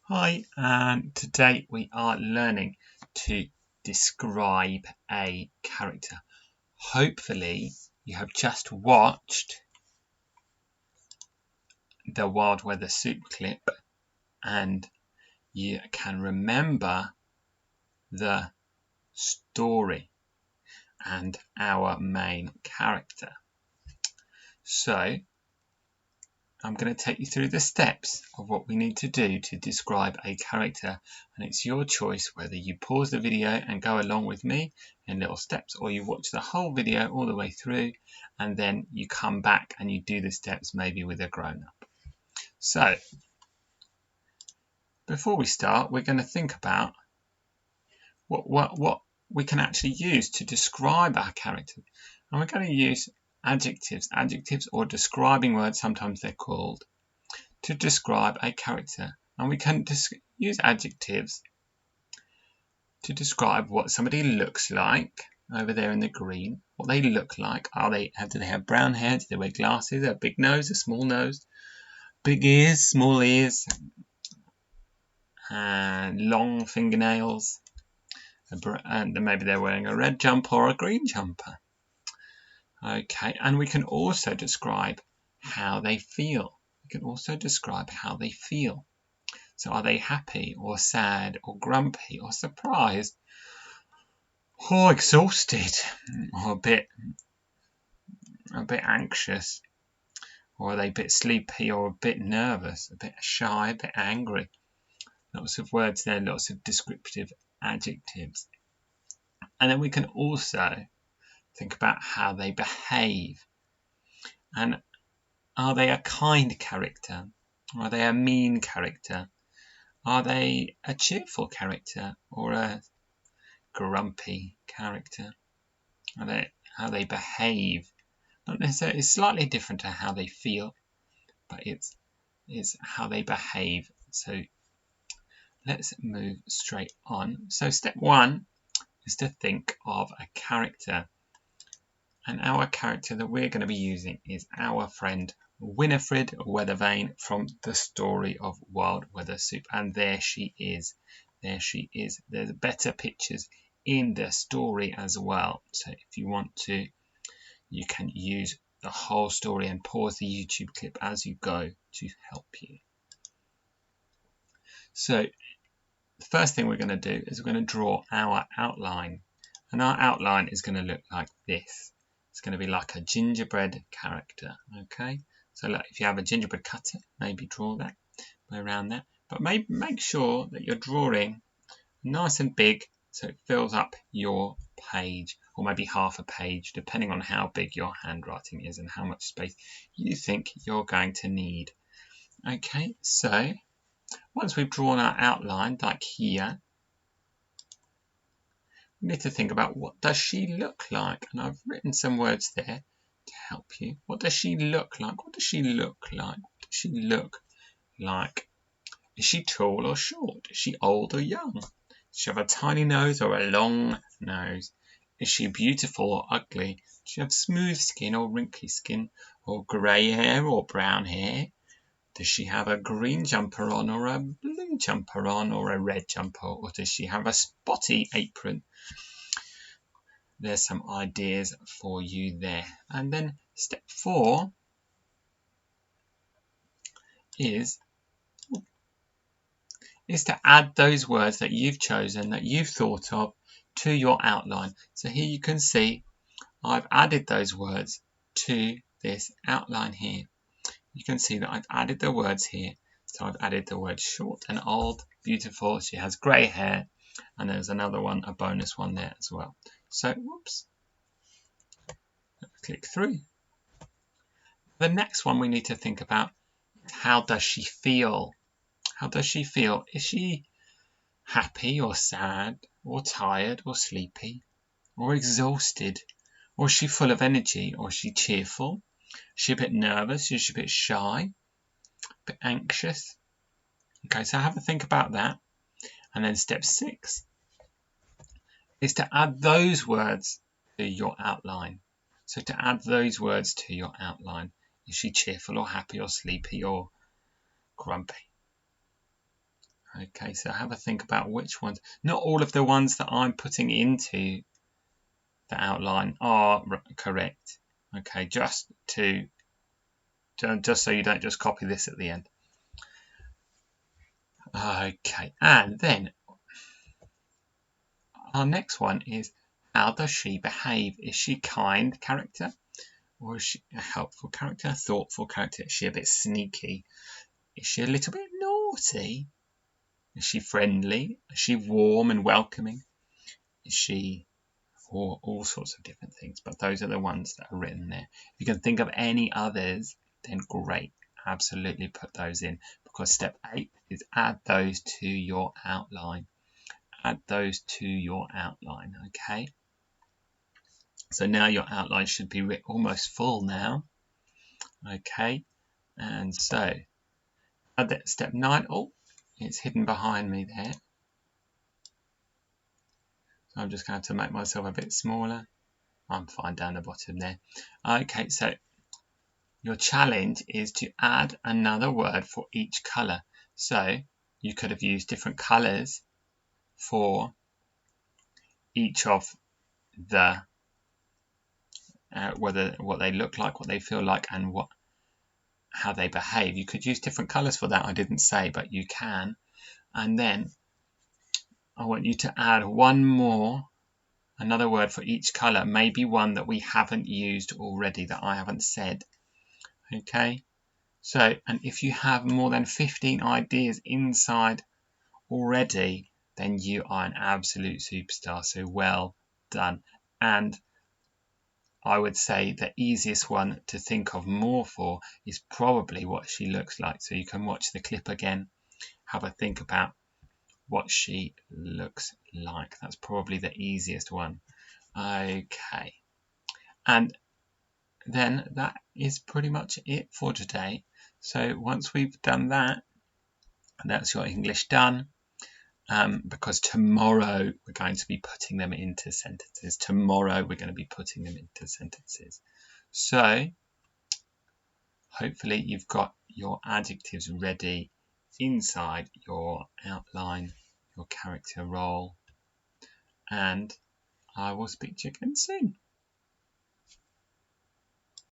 Hi, and today we are learning to describe a character. Hopefully, you have just watched the Wild Weather Soup clip and you can remember the story and our main character. So, I'm going to take you through the steps of what we need to do to describe a character, and it's your choice whether you pause the video and go along with me in little steps, or you watch the whole video all the way through and then you come back and you do the steps maybe with a grown-up. So before we start, we're going to think about what we can actually use to describe our character, and we're going to use adjectives or describing words, sometimes they're called, to describe a character. And we can use adjectives to describe what somebody looks like over there in the green, what they look like. Do they have brown hair? Do they wear glasses? A big nose, a small nose, big ears, small ears, and long fingernails, and maybe they're wearing a red jumper or a green jumper. Okay, and we can also describe how they feel. We can also describe how they feel. So are they happy or sad or grumpy or surprised or exhausted or a bit anxious, or are they a bit sleepy or a bit nervous, a bit shy, a bit angry? Lots of words there, lots of descriptive adjectives. And then we can also think about how they behave. And are they a kind character? Are they a mean character? Are they a cheerful character or a grumpy character? How they behave. Not necessarily, it's slightly different to how they feel, but it's how they behave. So let's move straight on. So step one is to think of a character. And our character that we're going to be using is our friend Winifred Weathervane from the story of Wild Weather Soup. And there she is. There she is. There's better pictures in the story as well. So if you want to, you can use the whole story and pause the YouTube clip as you go to help you. So the first thing we're going to do is we're going to draw our outline. And our outline is going to look like this. It's going to be like a gingerbread character, okay? So look, if you have a gingerbread cutter, maybe draw that around that. But make sure that you're drawing nice and big so it fills up your page, or maybe half a page, depending on how big your handwriting is and how much space you think you're going to need. Okay, so once we've drawn our outline, like here, we need to think about what does she look like, and I've written some words there to help you. What does she look like? What does she look like? What does she look like? Is she tall or short? Is she old or young? Does she have a tiny nose or a long nose? Is she beautiful or ugly? Does she have smooth skin or wrinkly skin, or grey hair or brown hair? Does she have a green jumper on or a blue jumper on or a red jumper? Or does she have a spotty apron? There's some ideas for you there. And then step 4 is to add those words that you've chosen, that you've thought of, to your outline. So here you can see I've added those words to this outline here. You can see that I've added the words here. So I've added the words short and old, beautiful, she has grey hair, and there's another one, a bonus one there as well. So, whoops, click through. The next one we need to think about, how does she feel? How does she feel? Is she happy or sad or tired or sleepy or exhausted? Or is she full of energy? Or is she cheerful? Is she a bit nervous? Is she a bit shy? A bit anxious? Okay, so have a think about that. And then step 6 is to add those words to your outline. So to add those words to your outline. Is she cheerful or happy or sleepy or grumpy? Okay, so have a think about which ones. Not all of the ones that I'm putting into the outline are correct. Okay, just so you don't just copy this at the end. Okay, and then our next one is, how does she behave? Is she kind character? Or is she a helpful character, thoughtful character? Is she a bit sneaky? Is she a little bit naughty? Is she friendly? Is she warm and welcoming? Is she all sorts of different things? But those are the ones that are written there. If you can think of any others, then great. Absolutely put those in, because step 8 is add those to your outline. Add those to your outline, okay? So now your outline should be almost full now. Okay, and so step 9. Oh, it's hidden behind me there. So I'm just going to make myself a bit smaller. I'm fine down the bottom there. Okay, so your challenge is to add another word for each colour. So you could have used different colours for each of the what they look like, what they feel like, and how they behave. You could use different colours for that. I didn't say, but you can. And then I want you to add another word for each colour, maybe one that we haven't used already, that I haven't said. Okay, so, and if you have more than 15 ideas inside already, then you are an absolute superstar. So well done. And I would say the easiest one to think of more for is probably what she looks like. So you can watch the clip again, have a think about what she looks like. That's probably the easiest one. Okay, and then that is pretty much it for today. So once we've done that, that's your English done. Because tomorrow we're going to be putting them into sentences. So hopefully you've got your adjectives ready inside your outline, your character role, and I will speak to you again soon.